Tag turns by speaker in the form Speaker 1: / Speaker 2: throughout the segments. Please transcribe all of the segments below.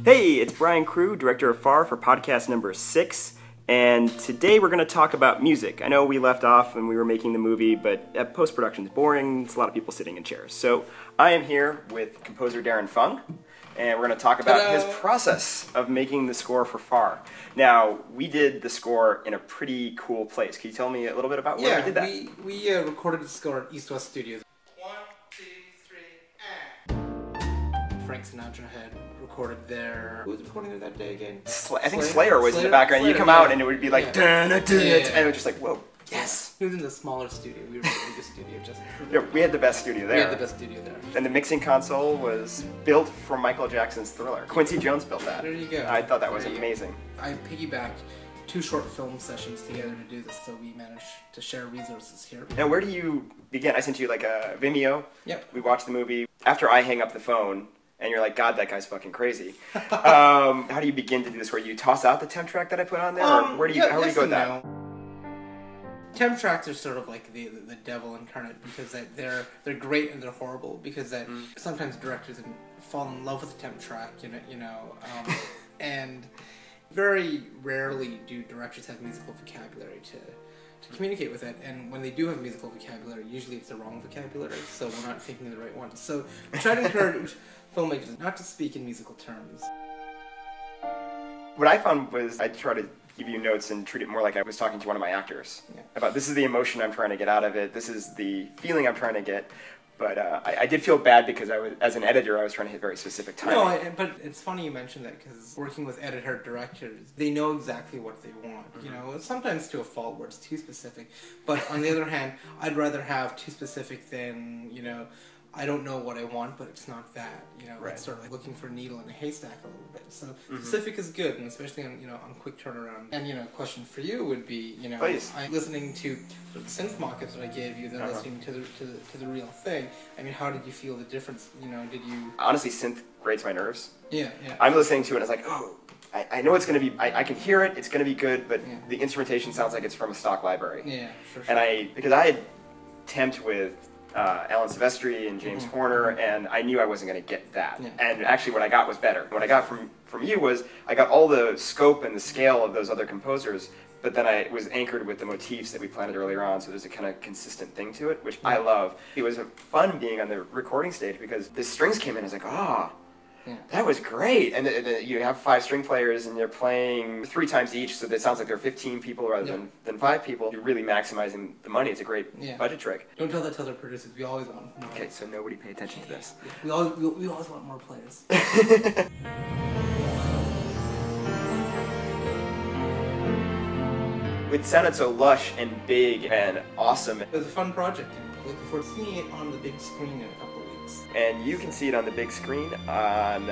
Speaker 1: Hey, it's Brian Crewe, director of FAR for podcast number 6, and today we're going to talk about music. I know we left off when we were making the movie, but post-production is boring. It's a lot of people sitting in chairs. So I am here with composer Darren Fung, and we're going to talk about his process of making the score for FAR. Now, we did the score in a pretty cool place. Can you tell me a little bit about where we did that?
Speaker 2: We recorded the score at East West Studios. 1, 2, 3, and... Frank Sinatra had recorded there. Who was recording there that day again?
Speaker 1: I think Slayer was in the background. You come out and it would be like, and it was just like, whoa, yes.
Speaker 2: He was in the smaller studio. We were in the studio just for
Speaker 1: yeah, we had the best studio there.
Speaker 2: We had the best studio there.
Speaker 1: And the mixing console was built from Michael Jackson's Thriller. Quincy Jones built that.
Speaker 2: There you go.
Speaker 1: I thought that was amazing.
Speaker 2: I piggybacked 2 short film sessions together to do this, so we managed to share resources here.
Speaker 1: Now, where do you begin? I sent you like a Vimeo.
Speaker 2: Yep.
Speaker 1: We watched the movie. After I hang up the phone, and you're like, God, that guy's fucking crazy. How do you begin to do this? Where you toss out the temp track that I put on there? Or where do you, how do you go with that?
Speaker 2: Temp tracks are sort of like the devil incarnate because they're great and they're horrible because sometimes directors fall in love with the temp track, and very rarely do directors have musical vocabulary to communicate with it, and when they do have musical vocabulary, usually it's the wrong vocabulary, so we're not thinking of the right one. So we try to encourage filmmakers not to speak in musical terms.
Speaker 1: What I found was I try to give you notes and treat it more like I was talking to one of my actors. Yeah. About this is the emotion I'm trying to get out of it, this is the feeling I'm trying to get. But I did feel bad because as an editor, I was trying to hit very specific timing.
Speaker 2: No, but it's funny you mentioned that because working with editor-directors, they know exactly what they want. Mm-hmm. Sometimes to a fault where it's too specific. But on the other hand, I'd rather have too specific than, I don't know what I want, but it's not that. Right. It's sort of like looking for a needle in a haystack a little bit. So specific is good, and especially on quick turnaround. And question for you would be,
Speaker 1: Please.
Speaker 2: I'm listening to the synth mock-ups that I gave you, then listening to the real thing. I mean, how did you feel the difference? Did you
Speaker 1: honestly synth grates my nerves?
Speaker 2: Yeah.
Speaker 1: I'm listening to it, and it's like, oh, I know it's going to be. I can hear it. It's going to be good, but the instrumentation sounds like it's from a stock library.
Speaker 2: Yeah, sure.
Speaker 1: And because I had temped with Alan Silvestri and James Horner, and I knew I wasn't going to get that. Yeah. And actually what I got was better. What I got from you was, I got all the scope and the scale of those other composers, but then I was anchored with the motifs that we planted earlier on, so there's a kind of consistent thing to it, which I love. It was fun being on the recording stage because the strings came in, I was like, that was great. And you have 5 string players and they're playing 3 times each, so that sounds like there are 15 people rather than 5 people. You're really maximizing the money. It's a great budget trick.
Speaker 2: Don't tell that to other producers. We always want more.
Speaker 1: Okay, so nobody pay attention to this.
Speaker 2: We always want more players.
Speaker 1: It sounded so lush and big and awesome.
Speaker 2: It was a fun project. Looking forward to seeing it on the big screen in a couple of weeks.
Speaker 1: And you can see it on the big screen on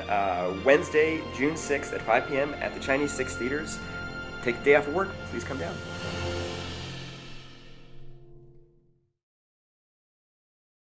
Speaker 1: Wednesday, June 6th at 5 p.m. at the Chinese 6 Theaters. Take the day off of work, please come down.